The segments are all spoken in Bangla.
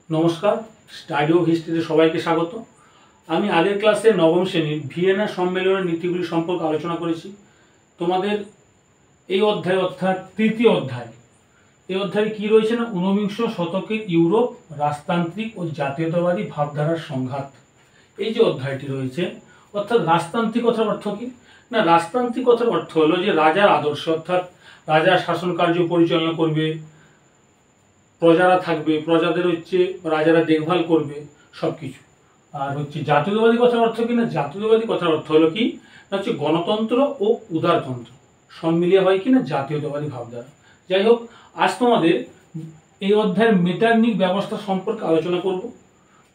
নমস্কার, স্টাডি অফ হিস্ট্রিতে সবাইকে স্বাগত। আমি আগের ক্লাসে নবম শ্রেণীর ভিয়েনা সম্মেলনের নীতিগুলি সম্পর্কে আলোচনা করেছি। তোমাদের এই অধ্যায় অর্থাৎ তৃতীয় অধ্যায়, এই অধ্যায়ে কী রয়েছে না, ঊনবিংশ শতকের ইউরোপ, রাজতান্ত্রিক ও জাতীয়তাবাদী ভাবধারার সংঘাত। এই যে অধ্যায়টি রয়েছে, অর্থাৎ রাজতান্ত্রিকতার অর্থ কী না, রাজতান্ত্রিকতার অর্থ হলো যে রাজার আদর্শ, অর্থাৎ রাজা শাসন কার্য পরিচালনা করবে, প্রজারা থাকবে, প্রজাদের রাজারা দেখভাল করবে সব কিছু। আর জাতীয়তাবাদী কথার অর্থ কি না, জাতীয়তাবাদী কথার অর্থ হলো কি না, গণতন্ত্র ও উদারতন্ত্র সব মিলিয়ে হয় কি না জাতীয়তাবাদী ভাবধারা। যাই হোক, আজ তোমাদের এই অধ্যায়ের মেটারনিক ব্যবস্থা সম্পর্কে আলোচনা করব।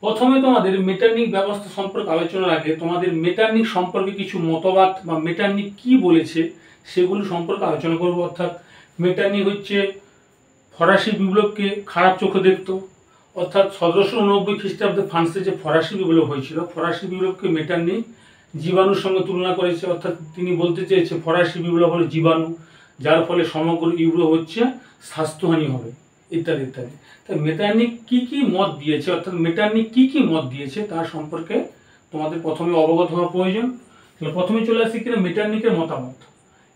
প্রথমে তোমাদের মেটারনিক ব্যবস্থা সম্পর্কে আলোচনার আগে তোমাদের মেটারনিক সম্পর্কে কিছু মতবাদ বা মেটারনিক কি বলেছে সেগুলো সম্পর্কে আলোচনা করব। অর্থাৎ মেটারনিক ফরাসি বিপ্লবকে খারাপ চোখে দেখত, অর্থাৎ 1789 খ্রিস্টাব্দে ফ্রান্সে যে ফরাসি বিপ্লব হয়েছিল, ফরাসি বিপ্লবকে মেটারনিক জীবাণুর সঙ্গে তুলনা করেছে। অর্থাৎ তিনি বলতে চেয়েছে ফরাসি বিপ্লব হলো জীবাণু, যার ফলে সমগ্র ইউরোপ স্বাস্থ্যহানি হবে, ইত্যাদি ইত্যাদি। তাই মেটারনিক কি কি মত দিয়েছে, অর্থাৎ মেটারনিক কি কি মত দিয়েছে তার সম্পর্কে তোমাদের প্রথমে অবগত হওয়া প্রয়োজন। প্রথমে চলে আসি কিনা মেটারনিকের মতামত।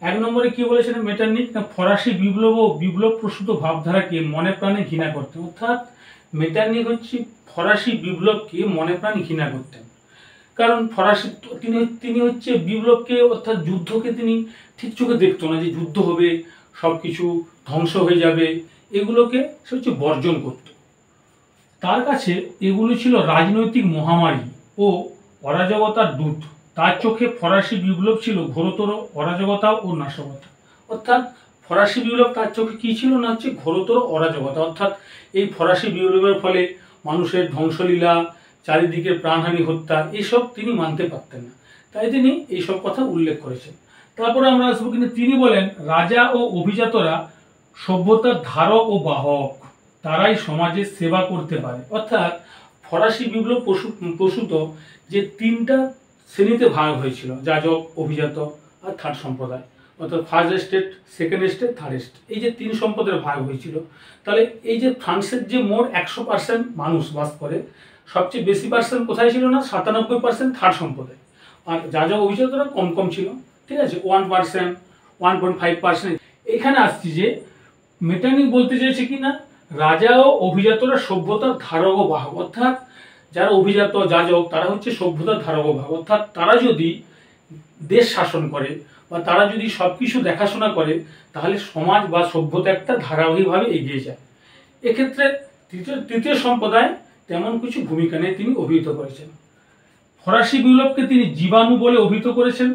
এক নম্বরে কি বলেছেন মেটারনিক না, ফরাসি বিপ্লব ও বিপ্লব প্রসূত ভাবধারাকে মনে প্রাণে ঘৃণা করতেন। অর্থাৎ মেটারনিক ফরাসি বিপ্লবকে মনে প্রাণে ঘৃণা করতেন। কারণ ফরাসি তিনি বিপ্লবকে অর্থাৎ যুদ্ধকে তিনি ঠিক চোখে দেখতো না, যে যুদ্ধ হবে, সব কিছু ধ্বংস হয়ে যাবে, এগুলোকে সে বর্জন করত। তার কাছে এগুলো ছিল রাজনৈতিক মহামারী ও অরাজকতার দূত। তার চোখে ফরাসি বিপ্লব ছিল ঘোরতর অরাজকতা ও নাশকতা। অর্থাৎ ফরাসি বিপ্লব তার চোখে কী ছিল না, ঘোরতর অরাজকতা। অর্থাৎ এই ফরাসি বিপ্লবের ফলে মানুষের ধ্বংসলীলা, চারিদিকে প্রাণহানি, হত্যা, এইসব তিনি মানতে পারতেন না, তাই তিনি এইসব কথা উল্লেখ করেছেন। তারপরে আমরা আসবো কিন্তু তিনি বলেন রাজা ও অভিজাতরা সভ্যতার ধারক ও বাহক, তারাই সমাজের সেবা করতে পারে। অর্থাৎ ফরাসি বিপ্লব প্রসূত যে তিনটা শ্রেণীতে ভাগ হয়েছিল, যাজক, অভিজাত আর থার্ড সম্প্রদায়, অর্থাৎ first estate, second estate, third estate, এই যে তিন সম্প্রদায়ের ভাগ হয়েছিল। তাহলে এই যে ফ্রান্সের যে মোট 100% মানুষ বাস করে, সবচেয়ে বেশি পার্সেন্ট কোথায় ছিল না, 97% থার্ড সম্প্রদায়। আর যাজক অভিজাতরা কম কম ছিল, ঠিক আছে, 1%, 1.5%। এখানে আসছি যে মেটারনিক বলতে চাইছে কি না, রাজা ও অভিজাতরা সভ্যতার ধারক ও বাহক। অর্থাৎ যারা অভিজাত, যাজক, তারা সভ্যতার ধারক ও বাহক। অর্থাৎ তারা যদি দেশ শাসন করে বা তারা যদি সবকিছু দেখাশোনা করে, তাহলে সমাজ বা সভ্যতা একটা ধারাবাহিকভাবে এগিয়ে যায়। এক্ষেত্রে তৃতীয় সম্প্রদায় তেমন কিছু ভূমিকা নেই, তিনি অভিহিত করেছেন। ফরাসি বিপ্লবকে তিনি জীবাণু বলে অভিহিত করেছেন,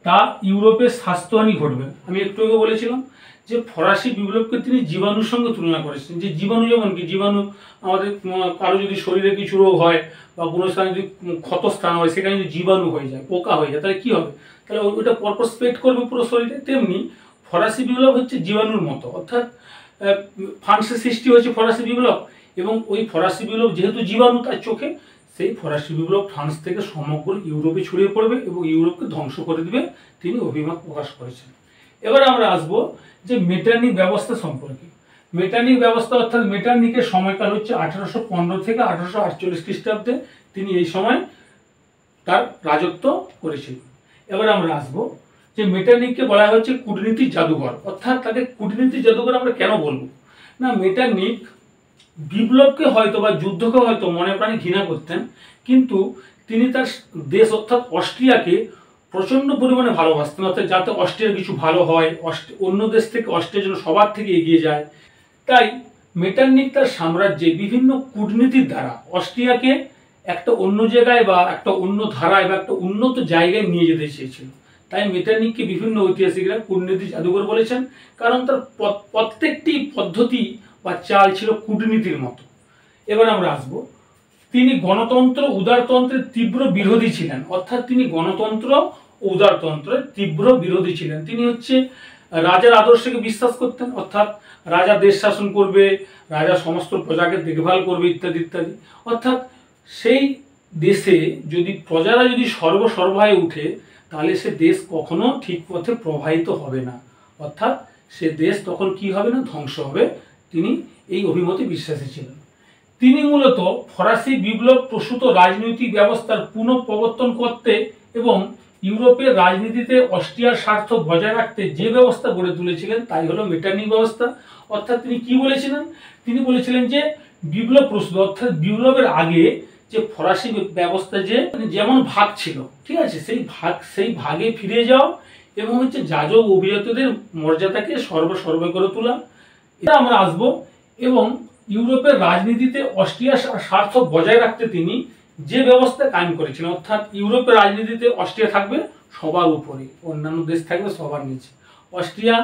তা ইউরোপের স্বাস্থ্যহানি ঘটবে। আমি একটু আগে বলেছিলাম যে ফরাসি বিপ্লবকে তিনি জীবাণুর সঙ্গে তুলনা করেছেন। যে জীবাণু যেমন কি, জীবাণু আমাদের কারো যদি শরীরে কিছু রোগ হয় বা কোনো স্থানে যদি ক্ষতস্থান হয়, সেখানে যদি জীবাণু হয়ে যায়, পোকা হয়ে যায়, তাহলে কি হবে, তাহলে ওইটা পরপর স্প্রেড করবে পুরো শরীরে। তেমনি ফরাসি বিপ্লব জীবাণুর মতো। অর্থাৎ ফ্রান্সের সৃষ্টি হয়েছে ফরাসি বিপ্লব, এবং ওই ফরাসি বিপ্লব যেহেতু জীবাণু তার চোখে, সেই ফরাসি বিপ্লব ফ্রান্স থেকে সমগ্র ইউরোপে ছড়িয়ে পড়বে এবং ইউরোপকে ধ্বংস করে দেবে, তিনি অভিমত প্রকাশ করেছেন। এবার আমরা আসবো যে মেটারনিক ব্যবস্থা সম্পর্কে। মেটারনিক ব্যবস্থা অর্থাৎ মেটারনিকের সময়কাল 1815 থেকে 1848 খ্রিস্টাব্দে, তিনি এই সময় তার রাজত্ব করেছিলেন। এবার আমরা আসবো যে মেটারনিককে বলা হচ্ছে কূটনীতির জাদুঘর। অর্থাৎ তাকে কূটনীতির জাদুঘর আমরা কেন বলবো না, মেটারনিক বিপ্লবকে হয়তো বা যুদ্ধকে হয়তো মনে প্রাণে ঘৃণা করতেন, কিন্তু তিনি তার দেশ অর্থাৎ অস্ট্রিয়াকে প্রচণ্ড পরিমাণে ভালোবাসতেন। অর্থাৎ যাতে অস্ট্রিয়ার কিছু ভালো হয়, অন্য দেশ থেকে অস্ট্রিয়া যেন সবার থেকে এগিয়ে যায়। তাই মেটারনিক তার সাম্রাজ্যে বিভিন্ন কূটনীতির দ্বারা অস্ট্রিয়াকে একটা অন্য জায়গায় বা একটা অন্য ধারায় বা একটা উন্নত জায়গায় নিয়ে যেতে চেয়েছিল। তাই মেটারনিককে বিভিন্ন ঐতিহাসিকরা কূটনীতি জাদুঘর বলেছেন, কারণ তার প্রত্যেকটি পদ্ধতি বা চাল ছিল কূটনীতির মতো। এবার আমরা আসবো, তিনি গণতন্ত্র উদারতন্ত্রের তীব্র বিরোধী ছিলেন। অর্থাৎ তিনি গণতন্ত্র ও উদারতন্ত্রের তীব্র বিরোধী ছিলেন। তিনি রাজার আদর্শকে বিশ্বাস করতেন, অর্থাৎ রাজা দেশ শাসন করবে, রাজা সমস্ত প্রজাকে দেখভাল করবে, ইত্যাদি ইত্যাদি। অর্থাৎ সেই দেশে যদি প্রজারা যদি সর্বসর্বায় উঠে, তাহলে সে দেশ কখনো ঠিক পথে প্রবাহিত হবে না। অর্থাৎ সে দেশ তখন কি হবে না, ধ্বংস হবে। তিনি এই অভিমতে বিশ্বাসী ছিলেন। তিনি মূলত ফরাসি বিপ্লব প্রসূত রাজনৈতিক ব্যবস্থার পুনঃপ্রবর্তন করতে এবং ইউরোপের রাজনীতিতে অস্ট্রিয়ার স্বার্থ বজায় রাখতে যে ব্যবস্থা গড়ে তুলেছিলেন তাই হলো মেটার্নিক ব্যবস্থা। অর্থাৎ তিনি কি বলেছিলেন? তিনি বলেছিলেন যে বিপ্লব প্রস্তুত, অর্থাৎ বিপ্লবের আগে যে ফরাসি ব্যবস্থা যে যেমন ভাগ ছিল, ঠিক আছে, সেই ভাগে ফিরে যাও এবং হচ্ছে যাজক অভিজাতদের মর্যাদাকে সর্বে করে তোলা, এটা আমরা আসবো। এবং ইউরোপের রাজনীতিতে অস্ট্রিয়ার স্বার্থ বজায় রাখতে তিনি যে ব্যবস্থা কায়েম করেছিলেন, অর্থাৎ ইউরোপের রাজনীতিতে অস্ট্রিয়া থাকবে সবার উপরে, অন্যান্য দেশ থাকবে সবার নিচে। অস্ট্রিয়া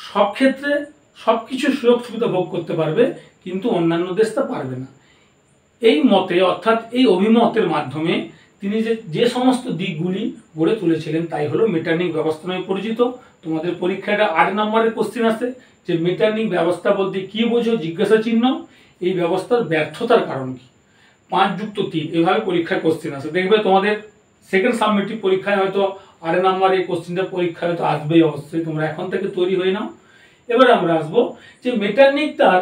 সব ক্ষেত্রে সবকিছু সুযোগ সুবিধা ভোগ করতে পারবে, কিন্তু অন্যান্য দেশ তা পারবে না। এই মতে অর্থাৎ এই অভিমতের মাধ্যমে তিনি যে সমস্ত দিকগুলি গড়ে তুলেছিলেন তাই হলো মেটার্নিক ব্যবস্থা নামে পরিচিত। তোমাদের পরীক্ষাটা 8 নম্বরের কোশ্চেন আছে যে মেটার্নিক ব্যবস্থা বলতে কি বোঝো, জিজ্ঞাসা চিহ্ন, এই ব্যবস্থার ব্যর্থতার কারণ কি, 5+3 এভাবে পরীক্ষায় কোশ্চেন আছে। দেখবে তোমাদের সেকেন্ড সাবমিটিভ পরীক্ষায় হয়তো 8 নম্বর এই কোশ্চেনটা পরীক্ষায় হয়তো আসবেই, অবশ্যই তোমরা এখন থেকে তৈরি হয়ে নাও। এবার আমরা আসবো যে মেটার্নিক তার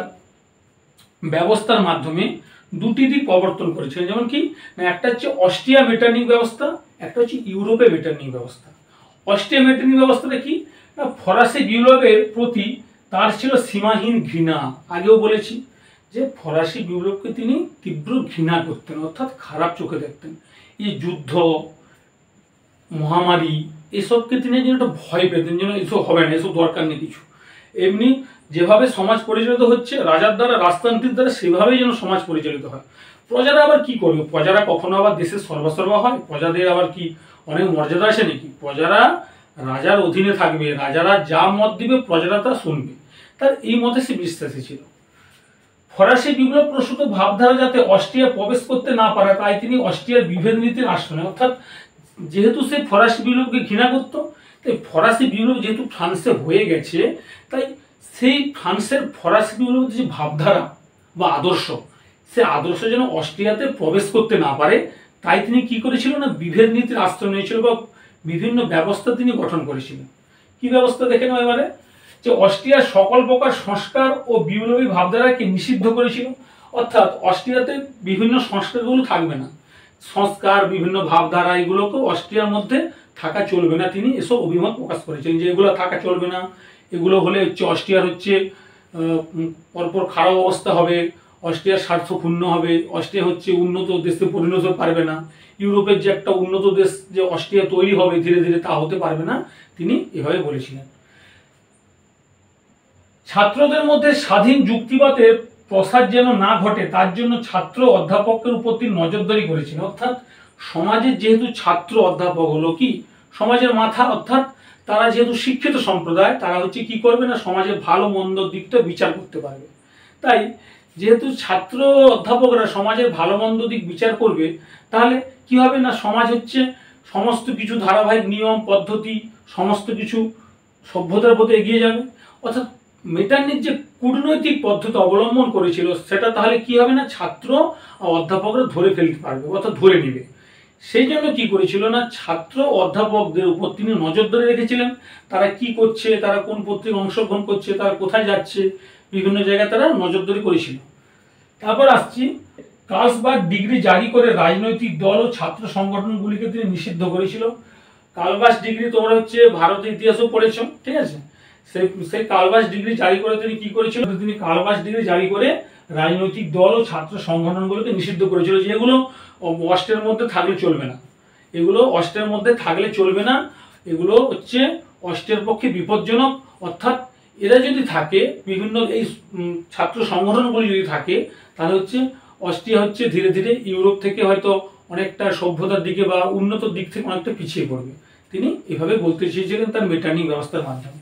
ব্যবস্থার মাধ্যমে দুটি দিক প্রবর্তন করেছিলেন, যেমন কি না, একটা হচ্ছে অস্ট্রিয়া মেটার্নিক ব্যবস্থা, একটা হচ্ছে ইউরোপে মেটার্নিক ব্যবস্থা। অস্ট্রিয়া মেটার্নিক ব্যবস্থাটা কি না, ফরাসি বিপ্লবের প্রতি তার ছিল সীমাহীন ঘৃণা। আগেও বলেছি যে ফরাসি বিপ্লবকে তিনি তীব্র ঘৃণা করতেন, অর্থাৎ খারাপ চোখে দেখতেন। এই যুদ্ধ, মহামারী, এসবকে তিনি যেন একটা ভয় পেতেন, যেন এসব হবে না, এসব দরকার নেই কিছু। এমনি যেভাবে সমাজ পরিচালিত হচ্ছে রাজার দ্বারা, রাজতান্ত্রিক দ্বারা, সেভাবেই যেন সমাজ পরিচালিত হয়। প্রজারা আবার কি করবে? প্রজারা কখনো আবার দেশের সর্বসর্বা হয়? প্রজাদের আবার কি অনেক মর্যাদা আছে নাকি? প্রজারা রাজার অধীনে থাকবে, রাজারা যা মত দিবে প্রজারা তা শুনবে। তার এই মতে সে বিশ্বাসী ছিল। ফরাসি বিপ্লব প্রসূত ভাবধারা যাতে অস্ট্রিয়া প্রবেশ করতে না পারে, তাই তিনি অস্ট্রিয়ার বিভেদ নীতির আশ্রয় নেন। অর্থাৎ যেহেতু সে ফরাসি বিপ্লবকে ঘৃণা করত, তাই ফরাসি বিপ্লব যেহেতু ফ্রান্সে হয়ে গেছে, তাই সেই ফ্রান্সের ফরাসি বিপ্লবের যে ভাবধারা বা আদর্শ, সে আদর্শ যেন অস্ট্রিয়াতে প্রবেশ করতে না পারে, তাই তিনি কি করেছিল না, বিভেদ নীতির আশ্রয় নিয়েছিল বা বিভিন্ন ব্যবস্থা তিনি গঠন করেছিলেন। কি ব্যবস্থা দেখে নাও এবারে, যে অস্ট্রিয়ার সকল প্রকার সংস্কার ও বিপ্লবী ভাবধারাকে নিষিদ্ধ করেছিল। অর্থাৎ অস্ট্রিয়াতে বিভিন্ন সংস্কারগুলো থাকবে না, সংস্কার, বিভিন্ন ভাবধারা, এগুলোকে অস্ট্রিয়ার মধ্যে থাকা চলবে না। তিনি এসব অভিমত প্রকাশ করেছেন যে এগুলো থাকা চলবে না, এগুলো হলে হচ্ছে অস্ট্রিয়ার হচ্ছে পরপর খারাপ অবস্থা হবে, অস্ট্রিয়ার স্বার্থ ক্ষুণ্ণ হবে, অস্ট্রিয়া হচ্ছে উন্নত দেশে পরিণত হতে পারবে না, ইউরোপের যে একটা উন্নত দেশ যে অস্ট্রিয়া তৈরি হবে ধীরে ধীরে, তা হতে পারবে না। তিনি এভাবে বলেছিলেন। ছাত্রদের মধ্যে স্বাধীন যুক্তিবাদের প্রসার যেন না ঘটে, তার জন্য ছাত্র অধ্যাপকের উপর তিনি নজরদারি করেছিলেন। অর্থাৎ সমাজের যেহেতু ছাত্র অধ্যাপক হলো কি সমাজের মাথা, অর্থাৎ তারা যেহেতু শিক্ষিত সম্প্রদায়, তারা হচ্ছে কি করবে না, সমাজের ভালো মন্দ দিকটা বিচার করতে পারবে। তাই যেহেতু ছাত্র অধ্যাপকরা সমাজের ভালো মন্দ দিক বিচার করবে, তাহলে কি হবে না, সমাজ হচ্ছে সমস্ত কিছু ধারাবাহিক নিয়ম পদ্ধতি, সমস্ত কিছু সভ্যতার পথে এগিয়ে যাবে। অর্থাৎ মেটার্নিক যে কূটনৈতিক পদ্ধতি অবলম্বন করেছিল, সেটা তাহলে কি হবে না, ছাত্র আর অধ্যাপকরা ধরে ফেলতে পারবে, অর্থাৎ ধরে নেবে। সেই জন্য কি করেছিল না, ছাত্র অধ্যাপকদের উপর তিনি নজরদারি রেখেছিলেন। তারা কি করছে, তারা কোন পত্রিকায় অংশগ্রহণ করছে, তারা কোথায় যাচ্ছে, বিভিন্ন জায়গায় তারা নজরদারি করেছিল। তারপর আসছি, কার্লসবার্গ ডিগ্রি জারি করে রাজনৈতিক দল ও ছাত্র সংগঠনগুলিকে তিনি নিষিদ্ধ করেছিল। কার্লসবার্গ ডিগ্রি তোমরা হচ্ছে ভারতের ইতিহাসও পড়েছো, ঠিক আছে। সেই কার্লসবার্গ ডিগ্রি জারি করে তিনি কি করেছিল, তিনি কার্লসবার্গ ডিগ্রি জারি করে রাজনৈতিক দল ও ছাত্র সংগঠনগুলোকে নিষিদ্ধ করেছিল, যে এগুলো অস্ট্রিয়ার মধ্যে থাকলে চলবে না, এগুলো অস্ট্রিয়ার মধ্যে থাকলে চলবে না, এগুলো হচ্ছে অস্ট্রিয়ার পক্ষে বিপজ্জনক। অর্থাৎ এরা যদি থাকে, বিভিন্ন এই ছাত্র সংগঠনগুলি যদি থাকে, তাহলে হচ্ছে অস্ট্রিয়া হচ্ছে ধীরে ধীরে ইউরোপ থেকে হয়তো অনেকটা সভ্যতার দিকে বা উন্নত দিক থেকে অনেকটা পিছিয়ে পড়বে। তিনি এভাবে বলতে চেয়েছিলেন তার মেটার্নিক ব্যবস্থার মাধ্যমে।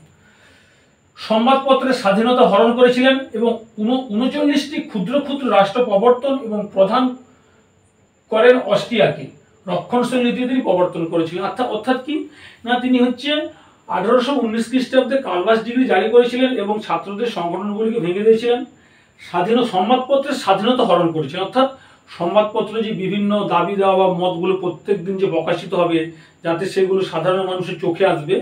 সংবাদপত্রের স্বাধীনতা হরণ করেছিলেন এবং 39টি ক্ষুদ্র ক্ষুদ্র রাষ্ট্র প্রবর্তন এবং প্রধান করেন অস্ট্রিয়াকে। রক্ষণশীল নীতি তিনি প্রবর্তন করেছিলেন। অর্থাৎ কি না, তিনি হচ্ছে 1819 খ্রিস্টাব্দে কার্লসবার্গ ডিগ্রি জারি করেছিলেন এবং ছাত্রদের সংগঠনগুলিকে ভেঙে দিয়েছিলেন। সংবাদপত্রের স্বাধীনতা হরণ করেছিলেন, অর্থাৎ সংবাদপত্র যে বিভিন্ন দাবি দেওয়া বা মতগুলো প্রত্যেক দিন যে প্রকাশিত হবে, যাতে সেগুলো সাধারণ মানুষের চোখে আসবে,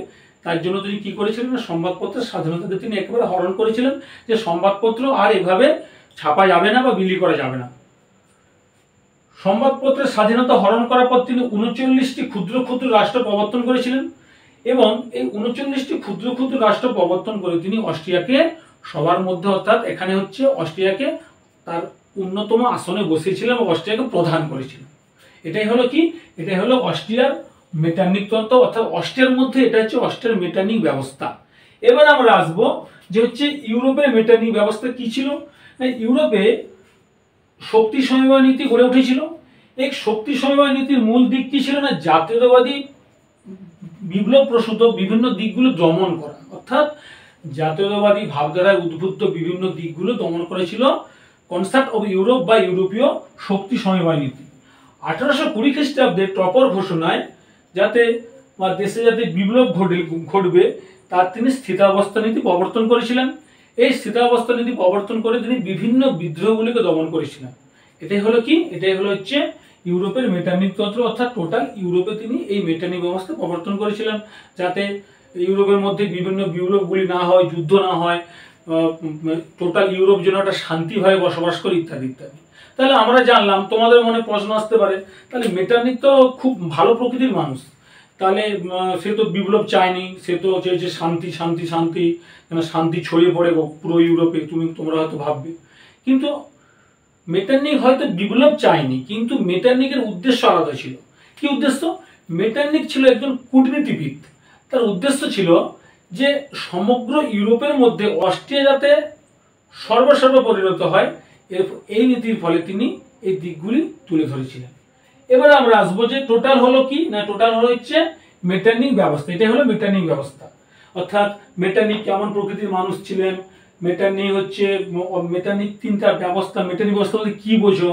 তার জন্য তিনি কি করেছিলেন না, সংবাদপত্রের স্বাধীনতাকে তিনি একেবারে হরণ করেছিলেন, যে সংবাদপত্র আর এভাবে ছাপা যাবে না বা বিলি করা যাবে না। সংবাদপত্রের স্বাধীনতা হরণ করার পর তিনি 39টি ক্ষুদ্র ক্ষুদ্র রাষ্ট্র প্রবর্তন করেছিলেন এবং এই 39টি ক্ষুদ্র ক্ষুদ্র রাষ্ট্র প্রবর্তন করে তিনি অস্ট্রিয়াকে সবার মধ্যে, অর্থাৎ এখানে হচ্ছে অস্ট্রিয়াকে তার অন্যতম আসনে বসিয়েছিলেন এবং অস্ট্রিয়াকে প্রধান করেছিলেন। এটাই হলো কি, এটাই হলো অস্ট্রিয়ার মেটারনিক তন্ত্র, অর্থাৎ অস্ট্রিয়ার মধ্যে এটা হচ্ছে অস্ট্রিয়ার মেটারনিক ব্যবস্থা। এবার আমরা আসবো যে হচ্ছে ইউরোপের মেটারনিক ব্যবস্থা কি ছিল। ইউরোপে শক্তি সমবায় নীতি গড়ে উঠেছিল। এই শক্তি সমবায় নীতির মূল দিক কি ছিল না, জাতীয়তাবাদী বিপ্লব প্রসূত বিভিন্ন দিকগুলো দমন করা, অর্থাৎ জাতীয়তাবাদী ভাবধারায় উদ্বুদ্ধ বিভিন্ন দিকগুলো দমন করেছিল কনসেপ্ট অফ ইউরোপ বা ইউরোপীয় শক্তি সমবায় নীতি। 1820 খ্রিস্টাব্দে টপর ঘোষণায় যাতে বা দেশে যাতে বিপ্লব ঘটবে তার তিনি স্থিতাবস্থা নীতি প্রবর্তন করেছিলেন। এই স্থিতাবস্থা নীতি প্রবর্তন করে তিনি বিভিন্ন বিদ্রোহগুলিকে দমন করেছিলেন। এটাই হলো কি, এটাই হলো হচ্ছে ইউরোপের মেটারনিক তন্ত্র, অর্থাৎ টোটাল ইউরোপে তিনি এই মেটারনিক ব্যবস্থা প্রবর্তন করেছিলেন যাতে ইউরোপের মধ্যে বিভিন্ন বিপ্লবগুলি না হয়, যুদ্ধ না হয়, টোটাল ইউরোপ যেন একটা শান্তিভাবে বসবাস করে ইত্যাদি ইত্যাদি। তাহলে আমরা জানলাম, তোমাদের মনে প্রশ্ন আসতে পারে তাহলে মেটারনিক তো খুব ভালো প্রকৃতির মানুষ, তাহলে সে তো বিপ্লব চায়নি, সে তো চেয়েছে শান্তি শান্তি শান্তি, শান্তি ছড়িয়ে পড়ে পুরো ইউরোপে, তোমরা হয়তো ভাববে। কিন্তু মেটারনিক হয়তো বিপ্লব চায়নি, কিন্তু মেটারনিকের উদ্দেশ্য আলাদা ছিল। কি উদ্দেশ্য? মেটারনিক ছিল একজন কূটনীতিবিদ। তার উদ্দেশ্য ছিল যে সমগ্র ইউরোপের মধ্যে অস্ট্রিয়া যাতে সর্বসর্ব পরিণত হয়, এই নীতির ফলে তিনি এই দিকগুলি তুলে ধরেছিলেন। এবার আমরা আসবো যে টোটাল হলো কি না, টোটাল হলো হচ্ছে মেটারনিক ব্যবস্থা। এটাই হলো মেটারনিক ব্যবস্থা, অর্থাৎ মেটারনিক কেমন প্রকৃতির মানুষ ছিলেন, মেটারনিক হচ্ছে মেটারনিক তিনটা ব্যবস্থা, মেটারনিক ব্যবস্থা বলতে কি বোঝো,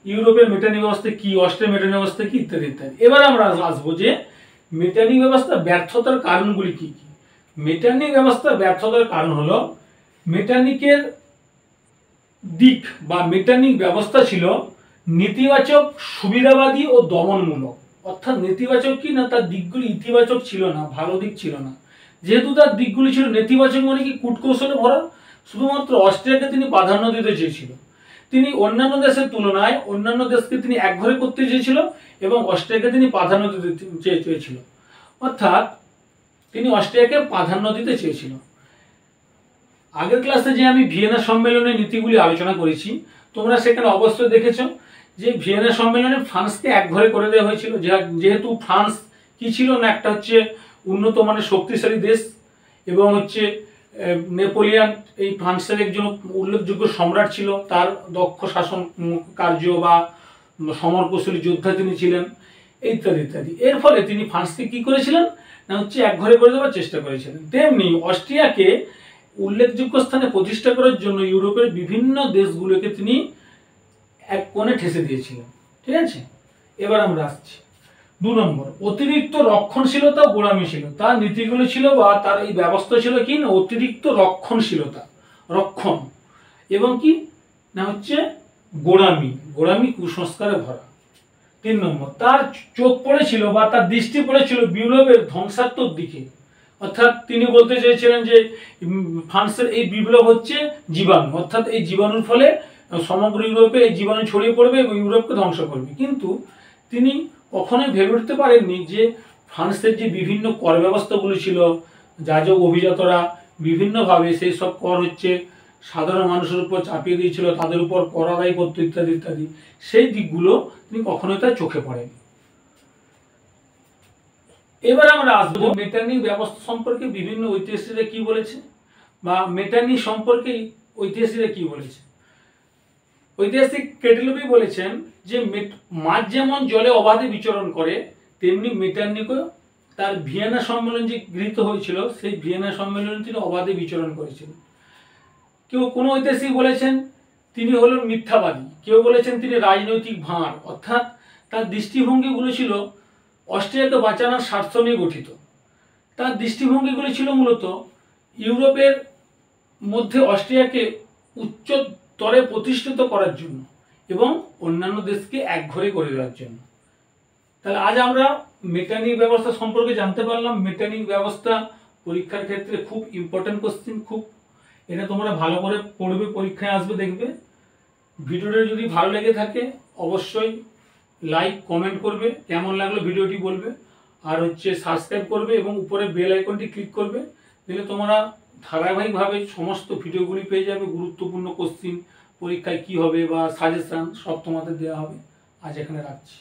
ইউরোপের মেটারনিক ব্যবস্থা কি, অস্ট্রিয়ার মেটারনিক ব্যবস্থা কি, ইত্যাদি ইত্যাদি। এবার আমরা আসবো যে মেটারনিক ব্যবস্থা ব্যর্থতার কারণগুলি কি কি। মেটারনিক ব্যবস্থা ব্যর্থতার কারণ হলো মেটারনিকের দিক বা মেটারনিক ব্যবস্থা ছিল নেতিবাচক, সুবিধাবাদী ও দমনমূলক। অর্থাৎ নেতিবাচক কি না, তার দিকগুলি ইতিবাচক ছিল না, ভালো দিক ছিল না। যেহেতু তার দিকগুলি ছিল নেতিবাচক, মানে কি কূটকৌশলে ভরা, শুধুমাত্র অস্ট্রিয়াকে তিনি প্রাধান্য দিতে চেয়েছিল। তিনি অন্যান্য দেশের তুলনায় অন্যান্য দেশকে তিনি একঘরে করতে চেয়েছিল এবং অস্ট্রিয়াকে তিনি প্রাধান্য দিতে চেয়েছিল, অর্থাৎ তিনি অস্ট্রিয়াকে প্রাধান্য দিতে চেয়েছিল। আগের ক্লাসে যে আমি ভিয়েনা সম্মেলনের নীতিগুলি আলোচনা করেছি, তোমরা সেখানে অবশ্যই দেখেছো যে ভিয়েনা সম্মেলনে ফ্রান্সকে একঘরে করে দেওয়া হয়েছিল। যেহেতু ফ্রান্স কি ছিল না, একটা হচ্ছে উন্নত মানের শক্তিশালী দেশ এবং হচ্ছে নেপোলিয়ান এই ফ্রান্সের একজন উল্লেখযোগ্য সম্রাট ছিল, তার দক্ষ শাসন কার্য বা সমরকুশলী যোদ্ধা তিনি ছিলেন, ইত্যাদি ইত্যাদি। এর ফলে তিনি ফ্রান্সকে কি করেছিলেন না হচ্ছে একঘরে করে দেওয়ার চেষ্টা করেছিলেন। তেমনি অস্ট্রিয়াকে উল্লেখযোগ্য স্থানে প্রতিষ্ঠা করার জন্য ইউরোপের বিভিন্ন দেশগুলোকে তিনি এক কোণে ঠেসে দিয়েছিলেন। ঠিক আছে, এবার আমরা আসছি 2 নম্বর, অতিরিক্ত রক্ষণশীলতা ও গোলামীশীল। তার নীতিগুলো ছিল বা তার এই ব্যবস্থা ছিল কি না, অতিরিক্ত রক্ষণশীলতা, রক্ষণ, এবং কি না হচ্ছে গোলামি কুসংস্কারে ভরা। 3 নম্বর, তার চোখ পড়েছিল বা তার দৃষ্টি পড়েছিল বিপ্লবের ধ্বংসাত্মক দিকে। অর্থাৎ তিনি বলতে চেয়েছিলেন যে ফ্রান্সের এই বিপ্লব হচ্ছে জীবাণু, অর্থাৎ এই জীবাণুর ফলে সমগ্র ইউরোপে এই জীবাণু ছড়িয়ে পড়বে এবং ইউরোপকে ধ্বংস করবে। কিন্তু তিনি কখনোই ভেবে উঠতে পারেননি যে ফ্রান্সের যে বিভিন্ন কর ব্যবস্থাগুলো ছিল, যাজক অভিজাতরা বিভিন্নভাবে সেই সব কর হচ্ছে সাধারণ মানুষের উপর চাপিয়ে দিয়েছিল, তাদের উপর কর আদায় করতো ইত্যাদি ইত্যাদি, সেই দিকগুলো তিনি কখনোই তার চোখে পড়েনি। এবার আমরা আসবো মেটারনিক ব্যবস্থা সম্পর্কে বিভিন্ন ঐতিহাসিকরা কি বলেছে বা মেটারনিক সম্পর্কে ঐতিহাসিকরা কি বলেছে। ঐতিহাসিক কেটেলবি বলেছেন যে মাছ যেমন জলে অবাধে বিচরণ করে, তেমনি মেটারনিকও তার ভিয়েনা সম্মেলন যে গৃহীত হয়েছিল সেই ভিয়েনা সম্মেলনে তিনি অবাধে বিচরণ করেছিলেন। কোনো ঐতিহাসিক বলেছেন তিনি হলেন মিথ্যাবাদী, কেউ বলেছেন তিনি রাজনৈতিক ভাঁড়, অর্থাৎ তার দৃষ্টিভঙ্গিগুলো ছিল অস্ট্রিয়াকে বাঁচানোর স্বার্থ নিয়ে গঠিত। তার দৃষ্টিভঙ্গিগুলি ছিল মূলত ইউরোপের মধ্যে অস্ট্রিয়াকে উচ্চতরে প্রতিষ্ঠিত করার জন্য এবং অন্যান্য দেশকে একঘরে করে দেওয়ার জন্য। তাহলে আজ আমরা মেটারনিক ব্যবস্থা সম্পর্কে জানতে পারলাম। মেটারনিক ব্যবস্থা পরীক্ষার ক্ষেত্রে খুব ইম্পর্টেন্ট কোশ্চেন, খুব এটা তোমরা ভালো করে পড়বে, পরীক্ষায় আসবে দেখবে। ভিডিওটা যদি ভালো লেগে থাকে অবশ্যই লাইক কমেন্ট করবে, কেমন লাগলো ভিডিওটি বলবে, আর হচ্ছে সাবস্ক্রাইব করবে এবং উপরে বেল আইকনটি ক্লিক করবে। দিলে তোমরা ধারাবাহিকভাবে সমস্ত ভিডিওগুলি পেয়ে যাবে। গুরুত্বপূর্ণ কোশ্চিন, পরীক্ষায় কি হবে বা সাজেশান সব তোমাদের দেওয়া হবে। আজ এখানে রাখছি।